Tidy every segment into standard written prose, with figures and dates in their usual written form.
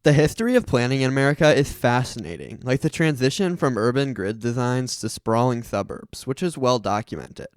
The history of planning in America is fascinating, like the transition from urban grid designs to sprawling suburbs, which is well documented.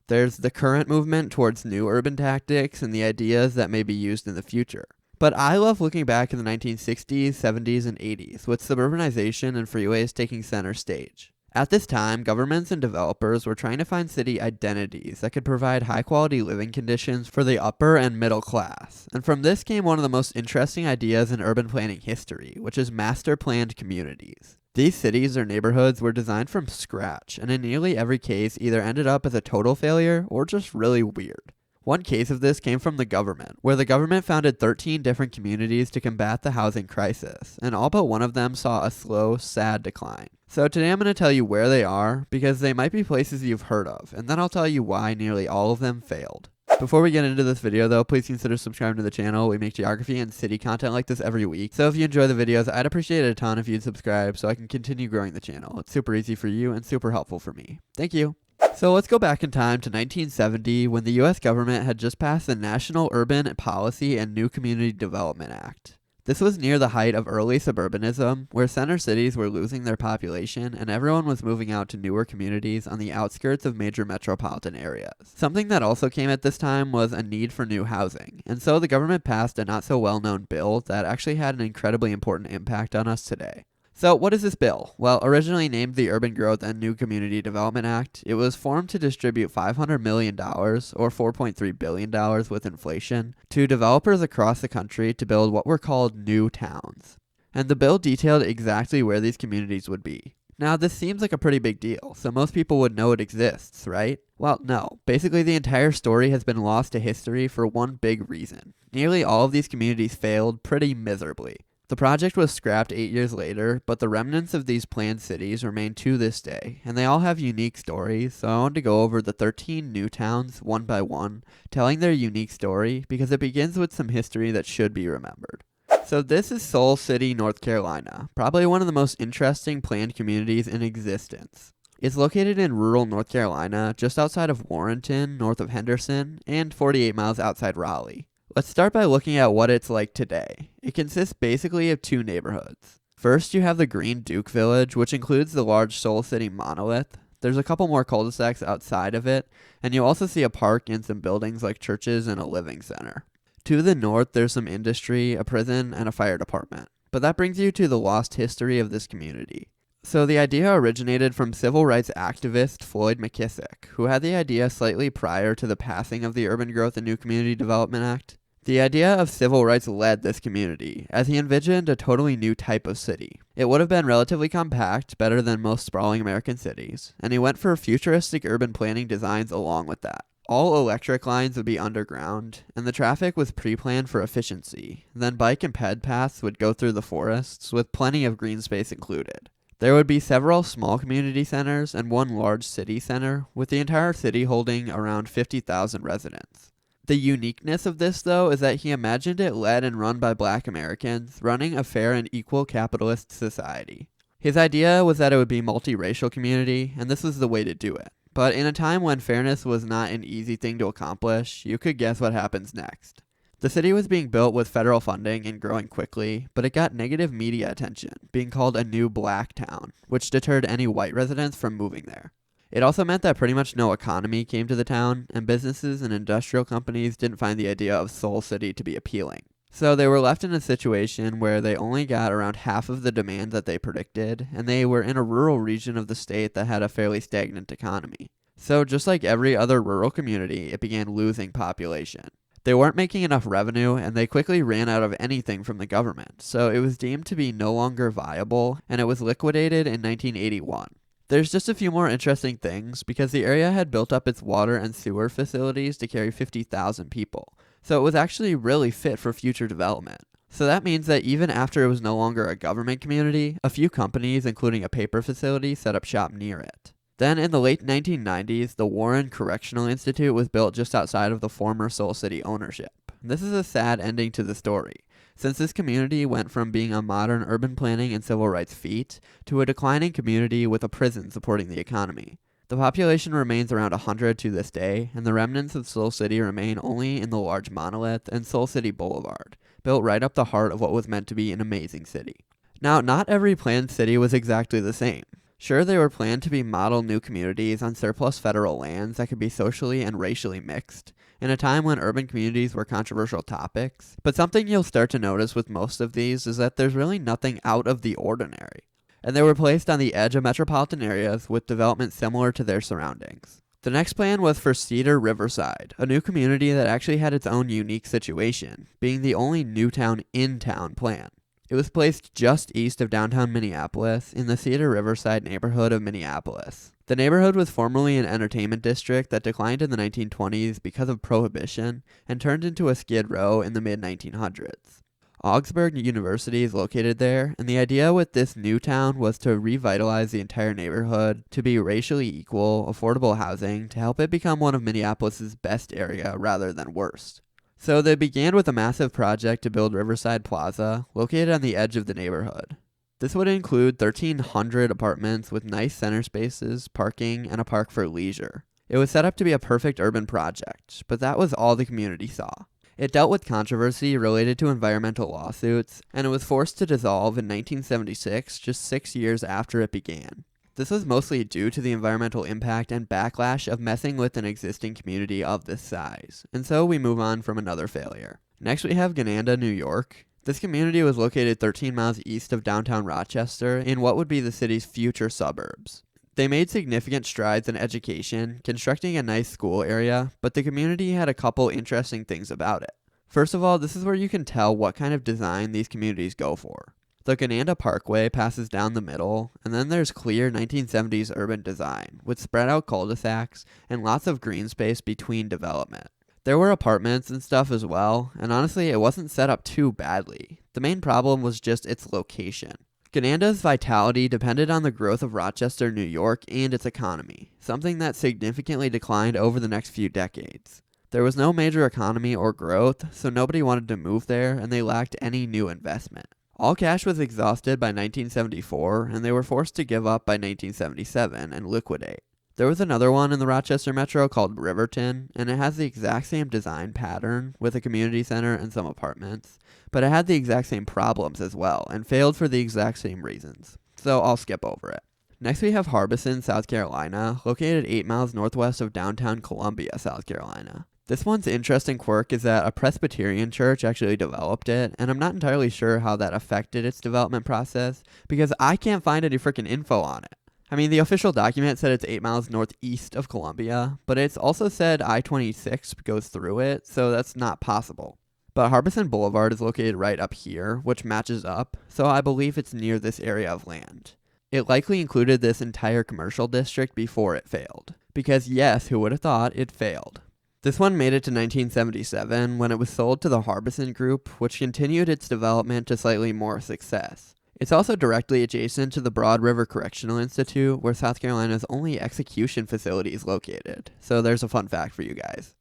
There's the current movement towards new urban tactics and the ideas that may be used in the future. But I love looking back in the 1960s, 70s, and 80s, with suburbanization and freeways taking center stage. At this time, governments and developers were trying to find city identities that could provide high quality living conditions for the upper and middle class. And from this came one of the most interesting ideas in urban planning history, which is master planned communities. These cities or neighborhoods were designed from scratch, and in nearly every case either ended up as a total failure or just really weird. One case of this came from the government, where the government founded 13 different communities to combat the housing crisis, and all but one of them saw a slow, sad decline. So today I'm going to tell you where they are, because they might be places you've heard of, and then I'll tell you why nearly all of them failed. Before we get into this video though, please consider subscribing to the channel. We make geography and city content like this every week. So if you enjoy the videos, I'd appreciate it a ton if you'd subscribe so I can continue growing the channel. It's super easy for you and super helpful for me. Thank you. So let's go back in time to 1970 when the US government had just passed the National Urban Policy and New Community Development Act. This was near the height of early suburbanism, where center cities were losing their population and everyone was moving out to newer communities on the outskirts of major metropolitan areas. Something that also came at this time was a need for new housing, and so the government passed a not so well known bill that actually had an incredibly important impact on us today. So what is this bill? Well, originally named the Urban Growth and New Community Development Act, it was formed to distribute $500 million, or $4.3 billion with inflation, to developers across the country to build what were called new towns. And the bill detailed exactly where these communities would be. Now, this seems like a pretty big deal, so most people would know it exists, right? Well, no. Basically, the entire story has been lost to history for one big reason. Nearly all of these communities failed pretty miserably. The project was scrapped 8 years later, but the remnants of these planned cities remain to this day, and they all have unique stories, so I wanted to go over the 13 new towns one by one, telling their unique story because it begins with some history that should be remembered. So this is Soul City, North Carolina, probably one of the most interesting planned communities in existence. It's located in rural North Carolina, just outside of Warrenton, north of Henderson, and 48 miles outside Raleigh. Let's start by looking at what it's like today. It consists basically of two neighborhoods. First, you have the Green Duke Village, which includes the large Soul City monolith. There's a couple more cul-de-sacs outside of it, and you also see a park and some buildings like churches and a living center. To the north, there's some industry, a prison, and a fire department. But that brings you to the lost history of this community. So the idea originated from civil rights activist Floyd McKissick, who had the idea slightly prior to the passing of the Urban Growth and New Community Development Act. The idea of civil rights led this community, as he envisioned a totally new type of city. It would have been relatively compact, better than most sprawling American cities, and he went for futuristic urban planning designs along with that. All electric lines would be underground, and the traffic was pre-planned for efficiency. Then bike and ped paths would go through the forests, with plenty of green space included. There would be several small community centers and one large city center, with the entire city holding around 50,000 residents. The uniqueness of this, though, is that he imagined it led and run by Black Americans, running a fair and equal capitalist society. His idea was that it would be a multiracial community, and this was the way to do it. But in a time when fairness was not an easy thing to accomplish, you could guess what happens next. The city was being built with federal funding and growing quickly, but it got negative media attention, being called a new black town, which deterred any white residents from moving there. It also meant that pretty much no economy came to the town, and businesses and industrial companies didn't find the idea of Soul City to be appealing. So they were left in a situation where they only got around half of the demand that they predicted, and they were in a rural region of the state that had a fairly stagnant economy. So just like every other rural community, it began losing population. They weren't making enough revenue, and they quickly ran out of anything from the government, so it was deemed to be no longer viable, and it was liquidated in 1981. There's just a few more interesting things, because the area had built up its water and sewer facilities to carry 50,000 people, so it was actually really fit for future development. So that means that even after it was no longer a government community, a few companies, including a paper facility, set up shop near it. Then in the late 1990s, the Warren Correctional Institute was built just outside of the former Soul City ownership. This is a sad ending to the story, since this community went from being a modern urban planning and civil rights feat to a declining community with a prison supporting the economy. The population remains around 100 to this day, and the remnants of Soul City remain only in the large monolith and Soul City Boulevard, built right up the heart of what was meant to be an amazing city. Now, not every planned city was exactly the same. Sure, they were planned to be model new communities on surplus federal lands that could be socially and racially mixed, in a time when urban communities were controversial topics, but something you'll start to notice with most of these is that there's really nothing out of the ordinary, and they were placed on the edge of metropolitan areas with development similar to their surroundings. The next plan was for Cedar Riverside, a new community that actually had its own unique situation, being the only new town in town plan. It was placed just east of downtown Minneapolis in the Cedar Riverside neighborhood of Minneapolis. The neighborhood was formerly an entertainment district that declined in the 1920s because of prohibition and turned into a skid row in the mid-1900s. Augsburg University is located there, and the idea with this new town was to revitalize the entire neighborhood to be racially equal, affordable housing to help it become one of Minneapolis's best area rather than worst. So they began with a massive project to build Riverside Plaza, located on the edge of the neighborhood. This would include 1,300 apartments with nice center spaces, parking, and a park for leisure. It was set up to be a perfect urban project, but that was all the community saw. It dealt with controversy related to environmental lawsuits, and it was forced to dissolve in 1976, just 6 years after it began. This was mostly due to the environmental impact and backlash of messing with an existing community of this size, and so we move on from another failure. Next we have Gananda, New York. This community was located 13 miles east of downtown Rochester in what would be the city's future suburbs. They made significant strides in education, constructing a nice school area, but the community had a couple interesting things about it. First of all, this is where you can tell what kind of design these communities go for. The Gananda Parkway passes down the middle, and then there's clear 1970s urban design, with spread out cul-de-sacs and lots of green space between development. There were apartments and stuff as well, and honestly it wasn't set up too badly. The main problem was just its location. Gananda's vitality depended on the growth of Rochester, New York, and its economy, something that significantly declined over the next few decades. There was no major economy or growth, so nobody wanted to move there, and they lacked any new investment. All cash was exhausted by 1974, and they were forced to give up by 1977 and liquidate. There was another one in the Rochester Metro called Riverton, and it has the exact same design pattern with a community center and some apartments, but it had the exact same problems as well, and failed for the exact same reasons. So I'll skip over it. Next we have Harbison, South Carolina, located 8 miles northwest of downtown Columbia, South Carolina. This one's interesting quirk is that a Presbyterian church actually developed it, and I'm not entirely sure how that affected its development process, because I can't find any freaking info on it. I mean, the official document said it's 8 miles northeast of Columbia, but it's also said I-26 goes through it, so that's not possible. But Harbison Boulevard is located right up here, which matches up, so I believe it's near this area of land. It likely included this entire commercial district before it failed, because yes, who would have thought it failed? This one made it to 1977 when it was sold to the Harbison Group, which continued its development to slightly more success. It's also directly adjacent to the Broad River Correctional Institute, where South Carolina's only execution facility is located. So there's a fun fact for you guys.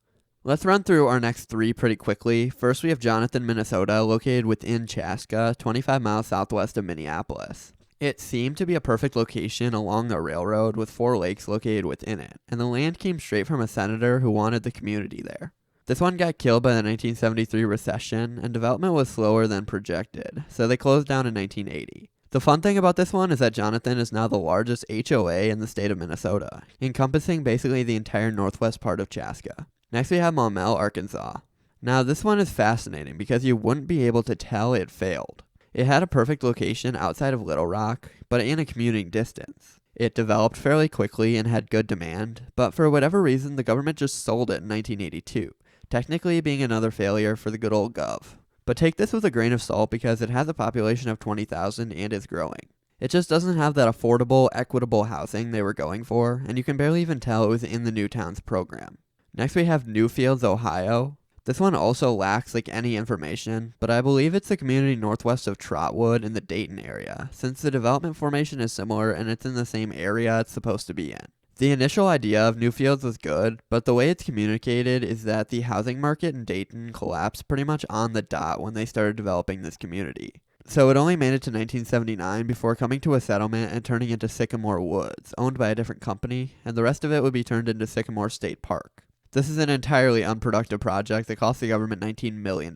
Let's run through our next three pretty quickly. First, we have Jonathan, Minnesota, located within Chaska, 25 miles southwest of Minneapolis. It seemed to be a perfect location along the railroad with 4 lakes located within it, and the land came straight from a senator who wanted the community there. This one got killed by the 1973 recession, and development was slower than projected, so they closed down in 1980. The fun thing about this one is that Jonathan is now the largest HOA in the state of Minnesota, encompassing basically the entire northwest part of Chaska. Next we have Maumelle, Arkansas. Now this one is fascinating because you wouldn't be able to tell it failed. It had a perfect location outside of Little Rock, but in a commuting distance. It developed fairly quickly and had good demand, but for whatever reason the government just sold it in 1982, technically being another failure for the good old gov. But take this with a grain of salt because it has a population of 20,000 and is growing. It just doesn't have that affordable, equitable housing they were going for, and you can barely even tell it was in the New Towns program. Next we have Newfields, Ohio. This one also lacks any information, but I believe it's the community northwest of Trotwood in the Dayton area, since the development formation is similar and it's in the same area it's supposed to be in. The initial idea of Newfields was good, but the way it's communicated is that the housing market in Dayton collapsed pretty much on the dot when they started developing this community. So it only made it to 1979 before coming to a settlement and turning into Sycamore Woods, owned by a different company, and the rest of it would be turned into Sycamore State Park. This is an entirely unproductive project that cost the government $19 million.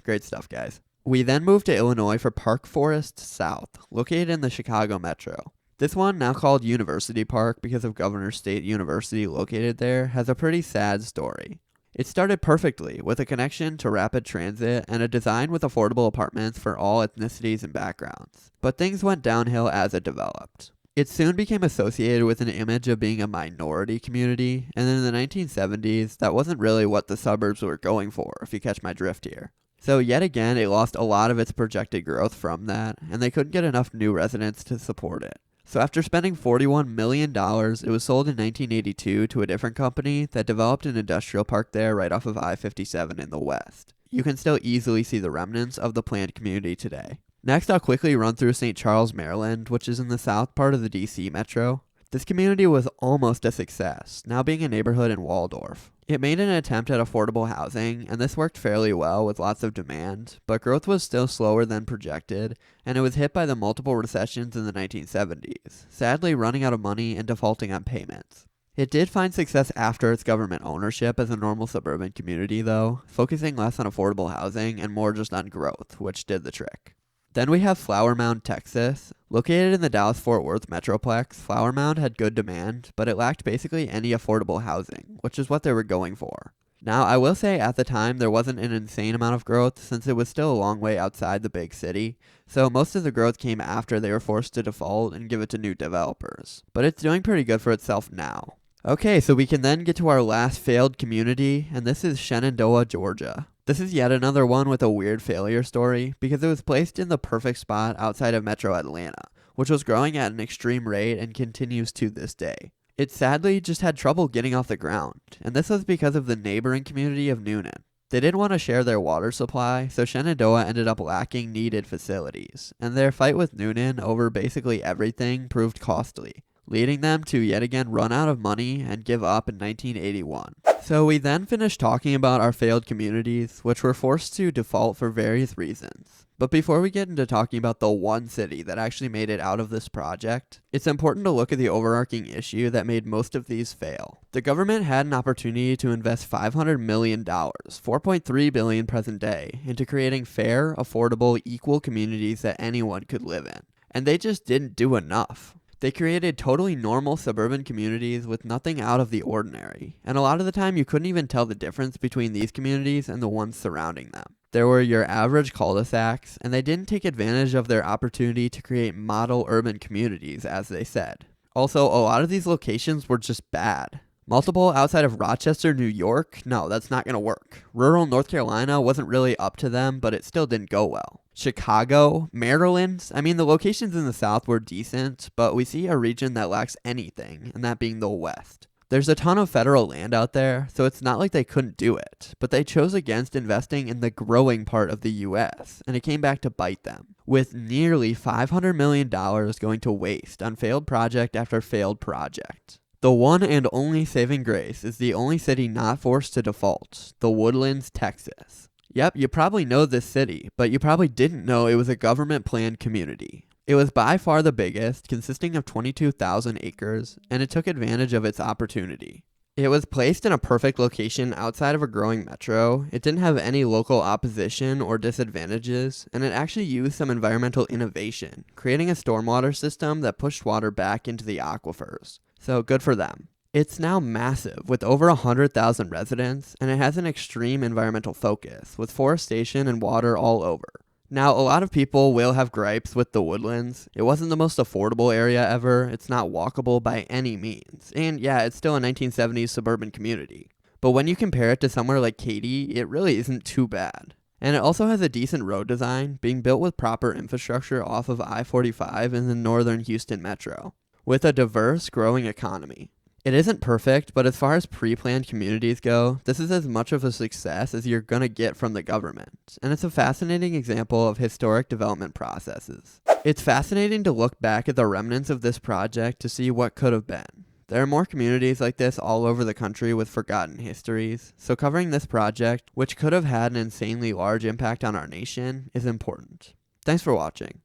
Great stuff, guys. We then moved to Illinois for Park Forest South, located in the Chicago metro. This one, now called University Park because of Governor State University located there, has a pretty sad story. It started perfectly with a connection to rapid transit and a design with affordable apartments for all ethnicities and backgrounds. But things went downhill as it developed. It soon became associated with an image of being a minority community, and in the 1970s, that wasn't really what the suburbs were going for, if you catch my drift here. So yet again, it lost a lot of its projected growth from that, and they couldn't get enough new residents to support it. So after spending $41 million, it was sold in 1982 to a different company that developed an industrial park there right off of I-57 in the west. You can still easily see the remnants of the planned community today. Next, I'll quickly run through St. Charles, Maryland, which is in the south part of the DC metro. This community was almost a success, now being a neighborhood in Waldorf. It made an attempt at affordable housing, and this worked fairly well with lots of demand, but growth was still slower than projected, and it was hit by the multiple recessions in the 1970s, sadly running out of money and defaulting on payments. It did find success after its government ownership as a normal suburban community, though, focusing less on affordable housing and more just on growth, which did the trick. Then we have Flower Mound, Texas. Located in the Dallas-Fort Worth metroplex, Flower Mound had good demand, but it lacked basically any affordable housing, which is what they were going for. Now, I will say at the time there wasn't an insane amount of growth since it was still a long way outside the big city, so most of the growth came after they were forced to default and give it to new developers. But it's doing pretty good for itself now. Okay, so we can then get to our last failed community, and this is Shenandoah, Georgia. This is yet another one with a weird failure story because it was placed in the perfect spot outside of Metro Atlanta, which was growing at an extreme rate and continues to this day. It sadly just had trouble getting off the ground, and this was because of the neighboring community of Noonan. They didn't want to share their water supply, so Shenandoah ended up lacking needed facilities, and their fight with Noonan over basically everything proved costly, leading them to yet again run out of money and give up in 1981. So we then finished talking about our failed communities, which were forced to default for various reasons. But before we get into talking about the one city that actually made it out of this project, it's important to look at the overarching issue that made most of these fail. The government had an opportunity to invest $500 million, $4.3 billion present day, into creating fair, affordable, equal communities that anyone could live in. And they just didn't do enough. They created totally normal suburban communities with nothing out of the ordinary, and a lot of the time you couldn't even tell the difference between these communities and the ones surrounding them. There were your average cul-de-sacs, and they didn't take advantage of their opportunity to create model urban communities, as they said. Also, a lot of these locations were just bad. Multiple outside of Rochester, New York? No, that's not going to work. Rural North Carolina wasn't really up to them, but it still didn't go well. Chicago, Maryland, I mean the locations in the south were decent, but we see a region that lacks anything, and that being the west. There's a ton of federal land out there, so it's not like they couldn't do it, but they chose against investing in the growing part of the US, and it came back to bite them, with nearly $500 million going to waste on failed project after failed project. The one and only saving grace is the only city not forced to default, the Woodlands, Texas. Yep, you probably know this city, but you probably didn't know it was a government-planned community. It was by far the biggest, consisting of 22,000 acres, and it took advantage of its opportunity. It was placed in a perfect location outside of a growing metro, it didn't have any local opposition or disadvantages, and it actually used some environmental innovation, creating a stormwater system that pushed water back into the aquifers. So good for them. It's now massive, with over 100,000 residents, and it has an extreme environmental focus, with forestation and water all over. Now, a lot of people will have gripes with the Woodlands. It wasn't the most affordable area ever, it's not walkable by any means, and yeah, it's still a 1970s suburban community. But when you compare it to somewhere like Katy, it really isn't too bad. And it also has a decent road design, being built with proper infrastructure off of I-45 in the northern Houston metro, with a diverse, growing economy. It isn't perfect, but as far as pre-planned communities go, this is as much of a success as you're gonna get from the government, and it's a fascinating example of historic development processes. It's fascinating to look back at the remnants of this project to see what could have been. There are more communities like this all over the country with forgotten histories, so covering this project, which could have had an insanely large impact on our nation, is important. Thanks for watching.